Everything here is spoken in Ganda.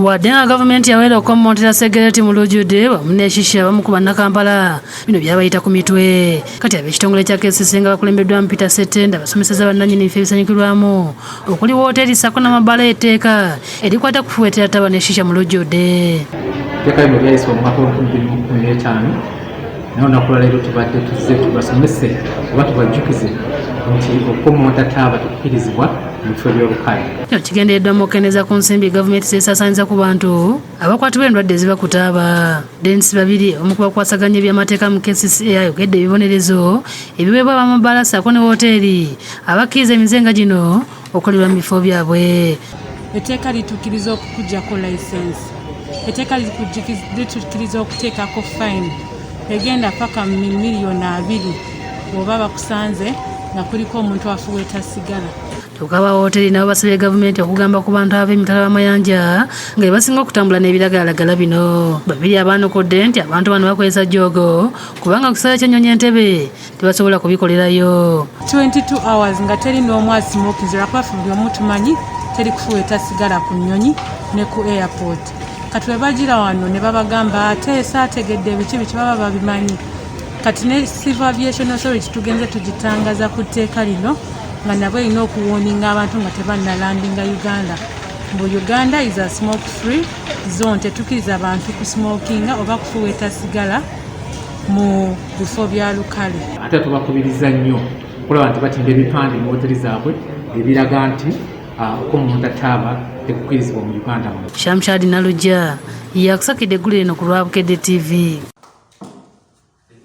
wadde nga gavumenti yaweera okukommontera sigaleti mu lujjudde wamu n'eshisha abamu ku bannakampala bino byabayita ku mitwe kati ab'ekitongole kya KCC nga bakulembeddwamu Peter Settenda basomeseza bannannyini bifo ebisanyukirwamu okuli wooteeri ssaako n'amabbala etteeka erikwata kufuweetera ttaba n'eshisha mu lujjudde. Etteeka lino lyayisibwa mu mwaka w'2015 naye olunaku lwaleero tubadde tuzze tubasomese oba tubajjukize nti okukommonta ttaaba tekukkirizibwa mu bifo by'olukale. Kino kigendereddwa mu kukendeeza ku nsimbi gavumenti z'esaasaanyiza ku bantu abakwatibwa endwadde eziva ku taaba. Dennis babiri omu ku bakwasaganya eby'amateeka mu KCCA ayogedde ebibonerezo ebiweebwa ab'amabbala ssaako ne wooteeri abakkiriza emizenga gino okolebwa mu bifo byabwe. Etteeka litukkiriza okukugyako layisensi. Etteeka litukkiriza okuteekako fayini egenda paka mu miliyoni 2 bw'oba bakusanze nga kuliko omuntu afuweeta sigala. Kyokka aba wooteeri nabo basabye gavumenti okugamba ku bantu ab'emitala w'amayanja nga be basinga okutambula n'ebiragalalagala bino. Babiri abaanokodde nti abantu bano bakozesa jjoogo kubanga ku kisala ky'ennyonyi entebe tebasobola kubikolerayo. 22 hours nga teri n'omu asimokinze lwakuba ffe buli omu tumanyi teri kufuweeta sigala ku nnyonyi ne ku airport. Kati bwe bagira wano ne babagamba ate saategedde biki baba babimanyi. Kati ne Civil Aviation Authority tugenze tugitangaza ku tteeka lino nga nabo erina okuwooninga abantu nga tebannalandinga Uganda. Mbu Uganda is a smoke free zone, tetukkiriza abantu kusmokinga oba kufuweeta sigala mu bifo bya lukale. Ate tubakubiriza nnyo okulaba nti batimba ebipande mu wooteeri zaabwe ebiraga nti okukommonta ttaaba tekukkirizibwa mu Uganda. Shamshad Nalujja yakusakidde eggulu lino ku lwa Bukedde TV.